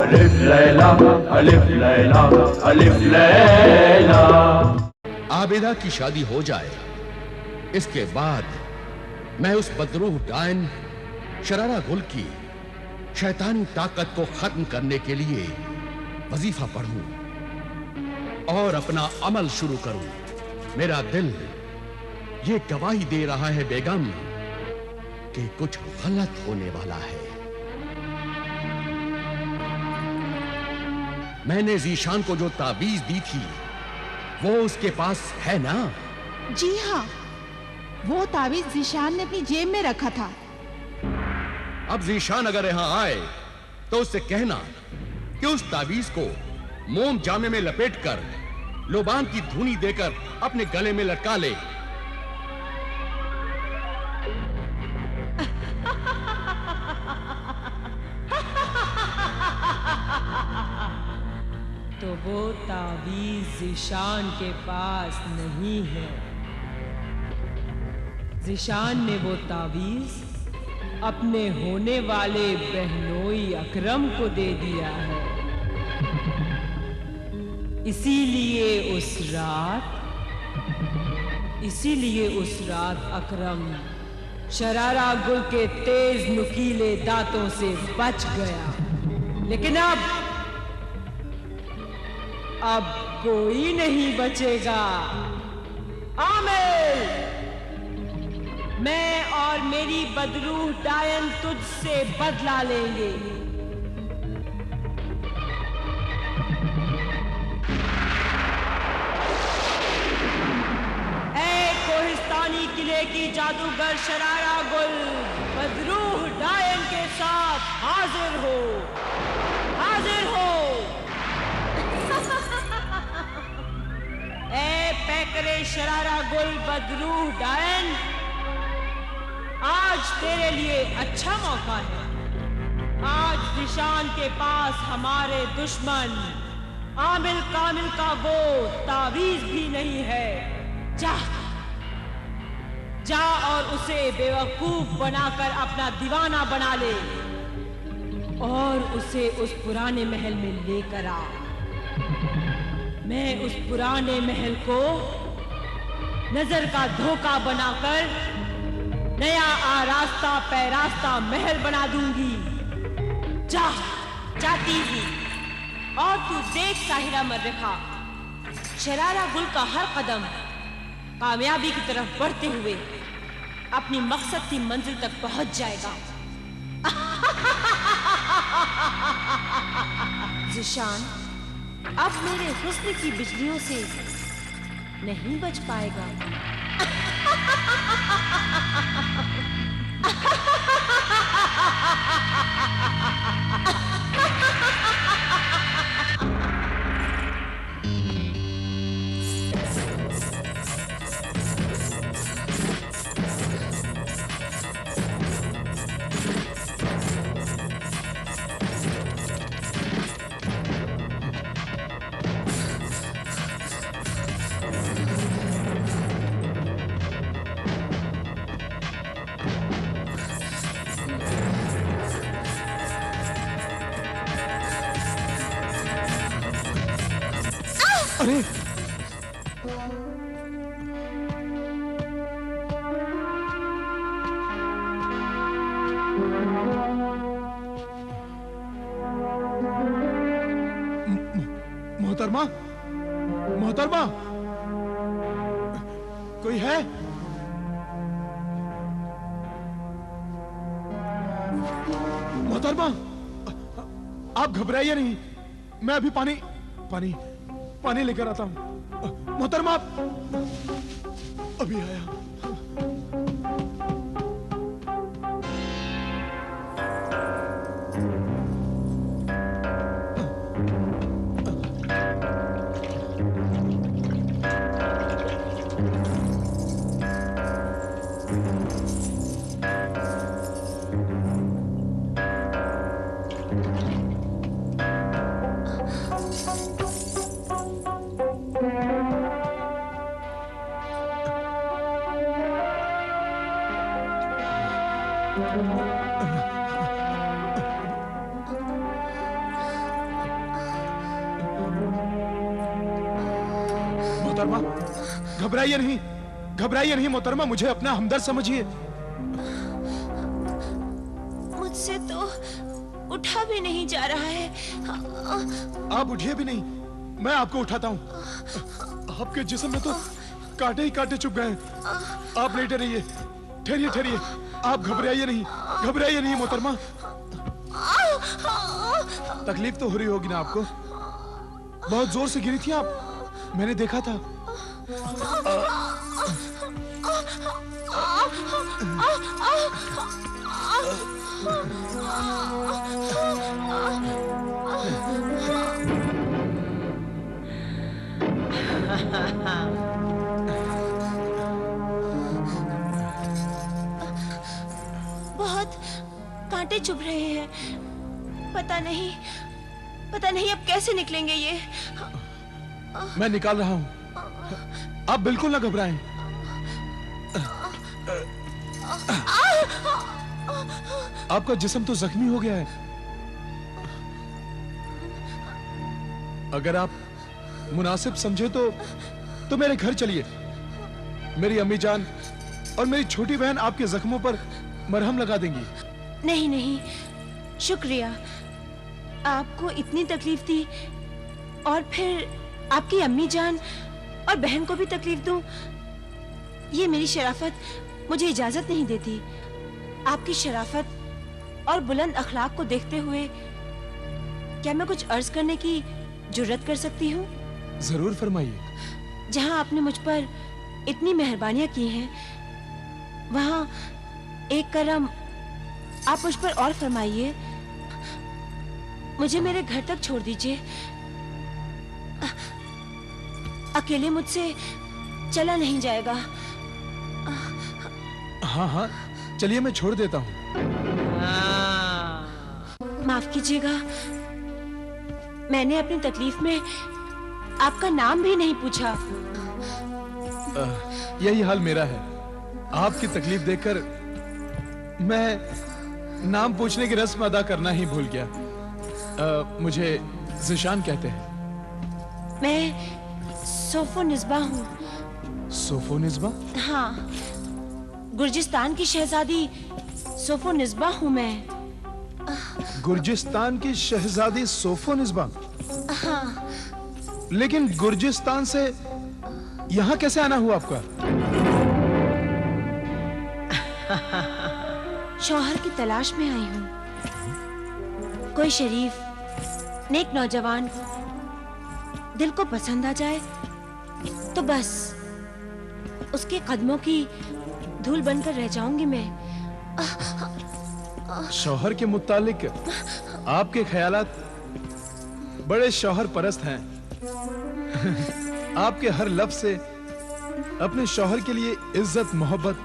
अलिफ लैला, अलिफ लैला, अलिफ लैला। आबिदा की शादी हो जाए, इसके बाद मैं उस बदरूह डायन शरारा गुल की शैतानी ताकत को खत्म करने के लिए वजीफा पढ़ूं और अपना अमल शुरू करूं। मेरा दिल ये गवाही दे रहा है बेगम कि कुछ गलत होने वाला है। मैंने जीशान को जो ताबीज दी थी वो उसके पास है ना? जी हाँ, वो ताबीज जीशान ने अपनी जेब में रखा था। अब जीशान अगर यहां आए तो उससे कहना कि उस ताबीज को मोम जामे में लपेटकर लोबान की धुनी देकर अपने गले में लटका ले। तो वो तावीज़ ज़ीशान के पास नहीं है। ज़ीशान ने वो तावीज़ अपने होने वाले बहनोई अकरम को दे दिया है। इसीलिए उस रात अकरम शरारा गुल के तेज नुकीले दांतों से बच गया। लेकिन अब कोई नहीं बचेगा। आमिर, मैं और मेरी बदरूह डायन तुझसे बदला लेंगे। ऐ कोहिस्तानी किले की जादूगर शरारा गुल, बदरूह डायन के साथ हाजिर हो, हाजिर हो। ऐ पैकरे शरारा गुल बदरूह डायन, आज तेरे लिए अच्छा मौका है। आज ज़ीशान के पास हमारे दुश्मन आमिल कामिल का वो तावीज़ भी नहीं है। जा और उसे बेवकूफ बनाकर अपना दीवाना बना ले और उसे उस पुराने महल में लेकर आ। मैं उस पुराने महल को नजर का धोखा बनाकर नया आरास्ता पैरास्ता महल बना दूंगी। जाती ही। और तू देख साहिरा मर्रखा, शरारा गुल का हर कदम कामयाबी की तरफ बढ़ते हुए अपनी मकसद की मंजिल तक पहुंच जाएगा। ज़ीशान अब मेरे हुस्न की बिजलियों से नहीं बच पाएगा। अरे मोहतरमा, मोहतरमा, कोई है? मोहतरमा, आप घबराइए नहीं, मैं अभी पानी लेकर आता हूं। मोहतरमा, अभी आया। मोहतरमा, घबराइए नहीं, घबराइए नहीं मोहतरमा, मुझे अपना हमदर्द समझिए। मुझसे तो उठा भी नहीं जा रहा है। आप उठिए भी नहीं, मैं आपको उठाता हूँ। आपके जिस्म में तो कांटे ही कांटे चुभ गए हैं। आप लेटे रहिए, ठहरिए ठहरिए, आप घबराइए नहीं, घबराइए नहीं मोहतरमा। तकलीफ तो हो रही होगी ना आपको? बहुत जोर से गिरी थी आप, मैंने देखा था। बहुत कांटे चुभ रहे हैं। पता नहीं अब कैसे निकलेंगे ये। मैं निकाल रहा हूं, आप बिल्कुल ना घबराएं। आपका जिस्म तो जख्मी हो गया है। अगर आप मुनासिब समझे तो मेरे घर चलिए। मेरी अम्मी जान और मेरी छोटी बहन आपके जख्मों पर मरहम लगा देंगी। नहीं नहीं, शुक्रिया। आपको इतनी तकलीफ थी और फिर आपकी अम्मी जान और बहन को भी तकलीफ दूं, ये मेरी शराफत मुझे इजाजत नहीं देती। आपकी शराफत और बुलंद अखलाक को देखते हुए क्या मैं कुछ अर्ज करने की जुर्रत कर सकती हूँ? जरूर फरमाइए। जहाँ आपने मुझ पर इतनी मेहरबानियां की हैं, वहाँ एक करम आप मुझ पर और फरमाइए। मुझे मेरे घर तक छोड़ दीजिए। अकेले मुझसे चला नहीं जाएगा। हाँ हाँ, चलिए मैं छोड़ देता हूँ। माफ कीजिएगा, मैंने अपनी तकलीफ में आपका नाम भी नहीं पूछा। यही हाल मेरा है। आपकी तकलीफ देखकर मैं नाम पूछने की रस्म अदा करना ही भूल गया। मुझे ज़िशान कहते हैं। मैं सोफो निस्बा हूँ। सोफो निस्बा? हाँ, गुर्जिस्तान की शहजादी सोफो निस्बा हूँ मैं। गुर्जिस्तान की शहजादी सोफो निस्बा? हाँ। लेकिन गुर्जिस्तान से यहाँ कैसे आना हुआ आपका? शौहर की तलाश में आई हूँ। कोई शरीफ नेक नौजवान दिल को पसंद आ जाए तो बस उसके कदमों की धूल बनकर रह जाऊंगी मैं। शौहर के मुतालिक आपके ख्यालात बड़े शौहर परस्त हैं। आपके हर लफ्ज से अपने शौहर के लिए इज्जत, मोहब्बत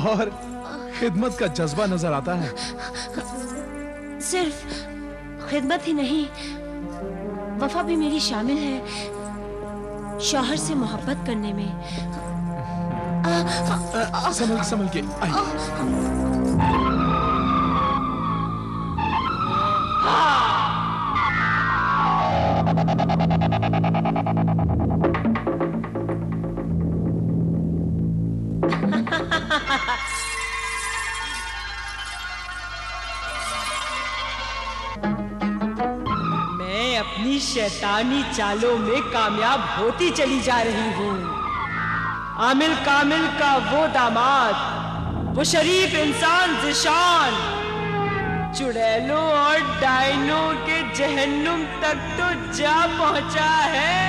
और खिदमत का जज्बा नजर आता है। सिर्फ खिदमत ही नहीं, वफा भी मेरी शामिल है शौहर से मोहब्बत करने में। संभल के आइए। मैं अपनी शैतानी चालों में कामयाब होती चली जा रही हूँ। आमिल कामिल का वो दामाद, वो शरीफ इंसान ज़िशान, चुड़ैलों और डायनों के जहन्नुम तक तो जा पहुंचा है।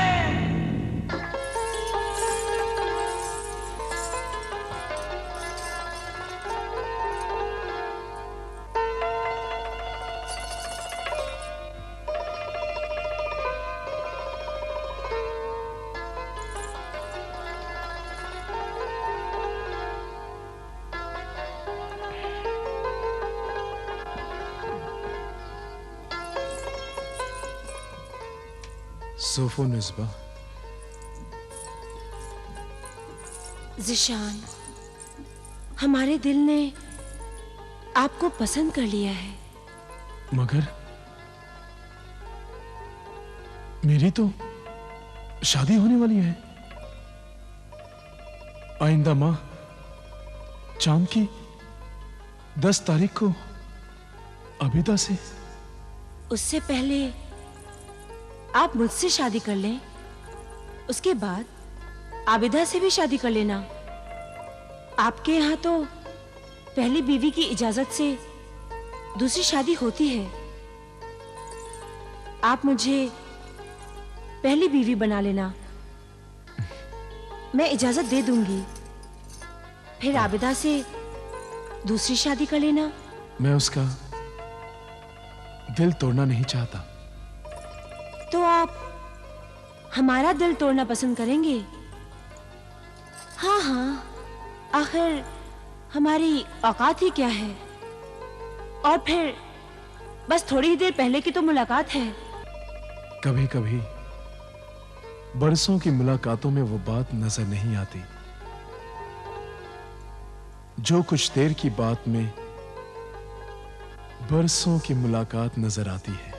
सोफो निस्बा। ज़िशान, हमारे दिल ने आपको पसंद कर लिया है। मगर मेरी तो शादी होने वाली है। आइंदा माह चांद की 10 तारीख को आबिदा से। उससे पहले आप मुझसे शादी कर लें, उसके बाद आबिदा से भी शादी कर लेना। आपके यहाँ तो पहली बीवी की इजाजत से दूसरी शादी होती है। आप मुझे पहली बीवी बना लेना, मैं इजाजत दे दूंगी। फिर आबिदा से दूसरी शादी कर लेना। मैं उसका दिल तोड़ना नहीं चाहता। तो आप हमारा दिल तोड़ना पसंद करेंगे? हाँ हाँ, आखिर हमारी औकात ही क्या है। और फिर बस थोड़ी ही देर पहले की तो मुलाकात है। कभी कभी बरसों की मुलाकातों में वो बात नजर नहीं आती जो कुछ देर की बात में बरसों की मुलाकात नजर आती है।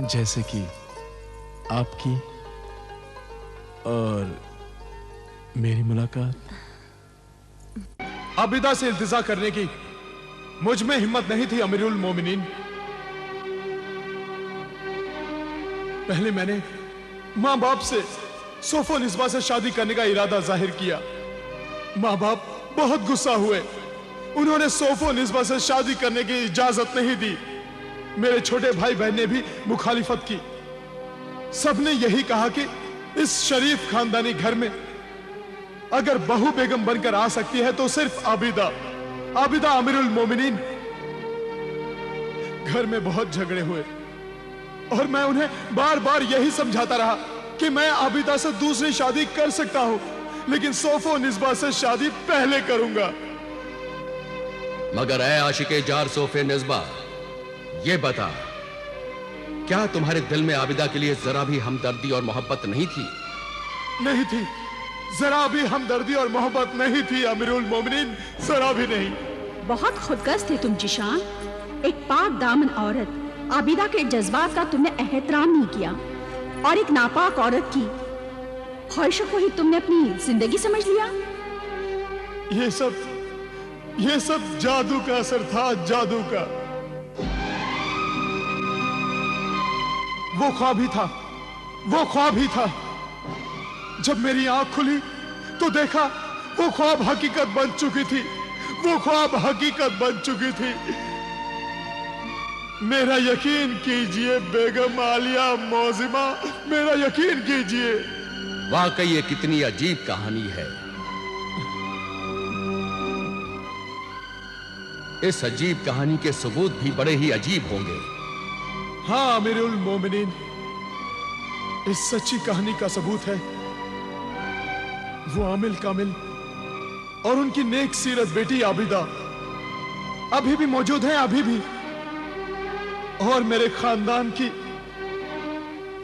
जैसे कि आपकी और मेरी मुलाकात। आबिदा से इल्तिजा करने की मुझ में हिम्मत नहीं थी अमीरुल मोमिनीन। पहले मैंने मां बाप से सोफो निस्बा से शादी करने का इरादा जाहिर किया। मां बाप बहुत गुस्सा हुए, उन्होंने सोफो निस्बा से शादी करने की इजाजत नहीं दी। मेरे छोटे भाई बहन ने भी मुखालिफत की। सबने यही कहा कि इस शरीफ खानदानी घर में अगर बहू बेगम बनकर आ सकती है तो सिर्फ आबिदा, आबिदा अमीरुल मोमिनीन। घर में बहुत झगड़े हुए और मैं उन्हें बार बार यही समझाता रहा कि मैं आबिदा से दूसरी शादी कर सकता हूं, लेकिन सोफो निस्बा से शादी पहले करूंगा। मगर ऐ आशिके जार सोफे निस्बा, ये बता, क्या तुम्हारे दिल में आबिदा के लिए जरा भी हमदर्दी और मोहब्बत नहीं थी? नहीं थी, जरा भी हमदर्दी और मोहब्बत नहीं थी अमीरुल मोमिनीन, जरा भी नहीं। बहुत खुदगर्ज थे तुम जिशान। एक पाक दामन औरत आबिदा के जज्बात का तुमने एहतराम नहीं किया और एक नापाक औरत की ख्वाहिशों को ही तुमने अपनी जिंदगी समझ लिया। ये सब जादू का असर था, जादू का। वो ख्वाब ही था। जब मेरी आंख खुली तो देखा वो ख्वाब हकीकत बन चुकी थी। मेरा यकीन कीजिए बेगम आलिया मौजिमा, मेरा यकीन कीजिए। वाकई ये कितनी अजीब कहानी है। इस अजीब कहानी के सबूत भी बड़े ही अजीब होंगे। हाँ अमीरुल मोमिनीन, इस सच्ची कहानी का सबूत है वो आमिल कामिल और उनकी नेक सीरत बेटी आबिदा अभी भी मौजूद है, अभी भी। और मेरे खानदान की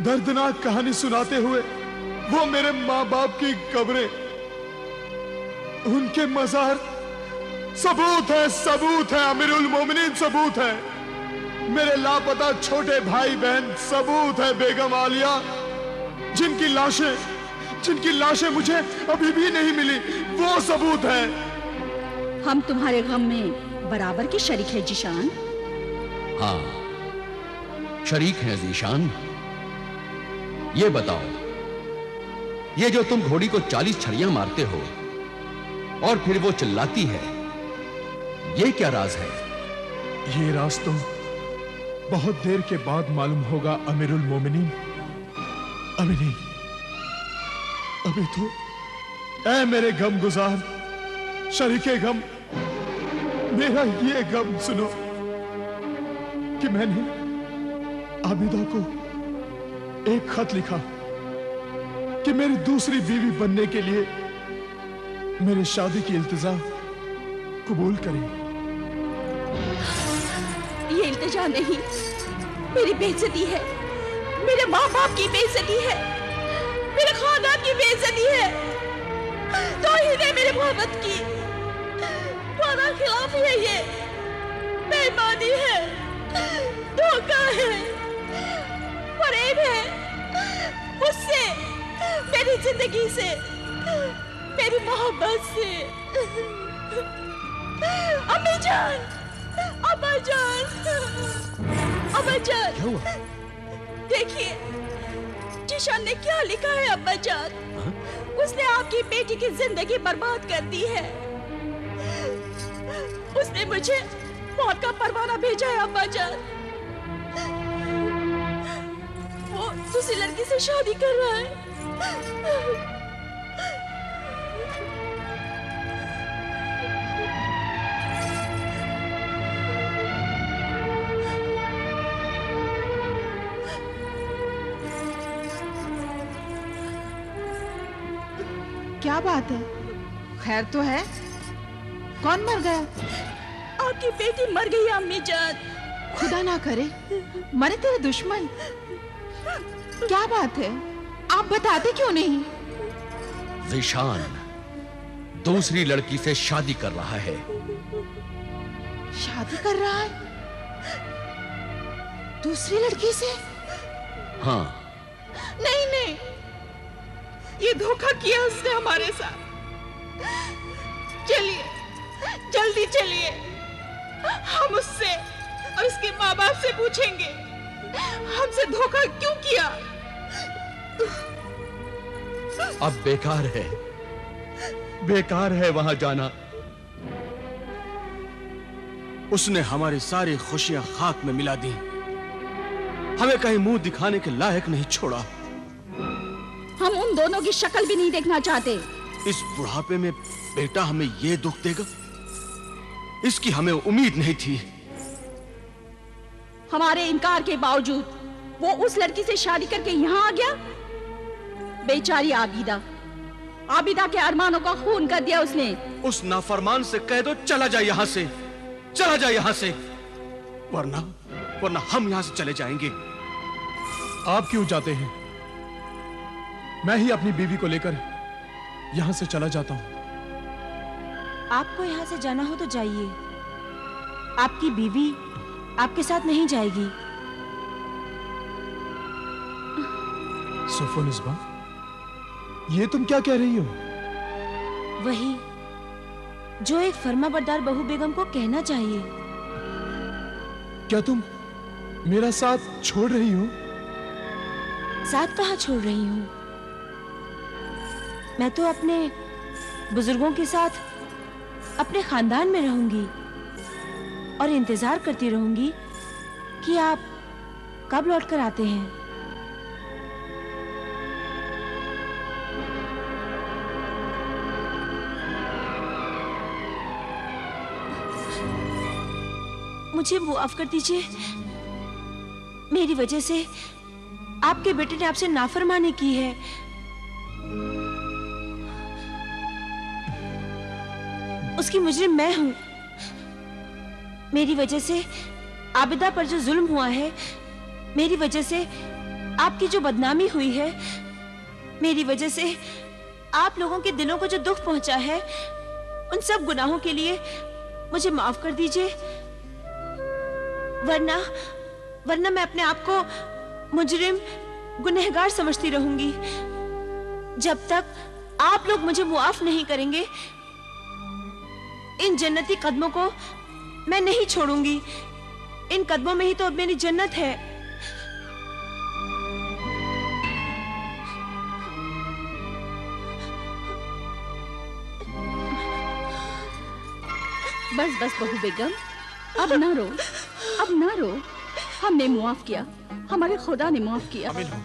दर्दनाक कहानी सुनाते हुए वो मेरे मां बाप की कब्रें, उनके मजार, सबूत है अमीरुल मोमिनीन, सबूत है। मेरे लापता छोटे भाई बहन, सबूत है बेगम आलिया, जिनकी लाशें मुझे अभी भी नहीं मिली, वो सबूत है। हम तुम्हारे गम में बराबर के शरीक है जिशान। हाँ, शरीक हैं जीशान। ये बताओ, ये जो तुम घोड़ी को 40 छड़ियां मारते हो और फिर वो चिल्लाती है, ये क्या राज है? ये राज तो बहुत देर के बाद मालूम होगा अमीरुल मोमिनीन। अभी तो ऐ मेरे गम गुजार, शरीके गम, मेरा ये गम सुनो कि मैंने आबिदा को एक खत लिखा कि मेरी दूसरी बीवी बनने के लिए मेरे शादी की इल्तिजा कबूल करें। ये इल्तिजा नहीं, मेरी बेइज्जती है, मेरे माँ बाप की बेइज्जती है, मेरे खानदान की बेइज्जती है, तौहीन है मेरे मोहब्बत की, वादा खिलाफी है, ये बेईमानी है, धोखा है, फरेब है जिंदगी से, मेरी मोहब्बत से। अम्मी जान, अम्मा जान, अम्मा जान, क्या हुआ? देखिए जिशान ने क्या लिखा है अम्मा जान। उसने आपकी बेटी की जिंदगी बर्बाद कर दी है। उसने मुझे मौत का परवाना भेजा है अम्मा जान। वो दूसरी लड़की से शादी कर रहा है। क्या बात है? खैर तो है? कौन मर गया? आपकी बेटी मर गई अम्मी जान। खुदा ना करे मरे तेरे दुश्मन। क्या बात है? आप बताते क्यों नहीं? ज़ीशान दूसरी लड़की से शादी कर रहा है। शादी कर रहा है? दूसरी लड़की से? हाँ। नहीं नहीं, ये धोखा किया उसने हमारे साथ। चलिए जल्दी चलिए, हम उससे और उसके माँ बाप से पूछेंगे हमसे धोखा क्यों किया। अब बेकार है वहां जाना। उसने हमारी सारी खुशियां खाक में मिला दी, हमें कहीं मुंह दिखाने के लायक नहीं छोड़ा। हम उन दोनों की शक्ल भी नहीं देखना चाहते। इस बुढ़ापे में बेटा हमें ये दुख देगा, इसकी हमें उम्मीद नहीं थी। हमारे इनकार के बावजूद वो उस लड़की से शादी करके यहाँ आ गया। बेचारी आबिदा के अरमानों का खून कर दिया उसने। उस नाफरमान से कह दो चला जा यहाँ से, चला जा यहाँ से, वरना हम यहाँ से चले जाएंगे। आप क्यों जाते हैं? मैं ही अपनी बीवी को लेकर यहां से चला जाता हूं। आपको यहाँ से जाना हो तो जाइए, आपकी बीवी आपके साथ नहीं जाएगी। सोफोनिस्बा, ये तुम क्या कह रही हो? वही जो एक फर्माबरदार बहू बेगम को कहना चाहिए। क्या तुम मेरा साथ छोड़ रही हो? साथ कहाँ छोड़ रही हूँ? मैं तो अपने बुजुर्गों के साथ अपने खानदान में रहूंगी और इंतजार करती रहूंगी कि आप कब लौट कर आते हैं। मुझे माफ कर दीजिए, मेरी वजह से आपके बेटे ने आपसे नाफरमानी की है। उसकी मुजरिम मैं हूं। मेरी वजह से आबिदा पर जो जुल्म हुआ है, मेरी वजह से आपकी जो बदनामी हुई है, मेरी वजह से आप लोगों के दिलों को जो दुख पहुंचा है, उन सब गुनाहों के लिए मुझे माफ कर दीजिए। वरना मैं अपने आप को मुजरिम, गुनहगार समझती रहूंगी। जब तक आप लोग मुझे मुआफ नहीं करेंगे, इन जन्नती कदमों को मैं नहीं छोड़ूंगी। इन कदमों में ही तो अब मेरी जन्नत है। बस बहू बेगम, अब ना रो, अब ना रो। हमने मुआफ किया, हमारे खुदा ने मुआफ किया। अमीन हो,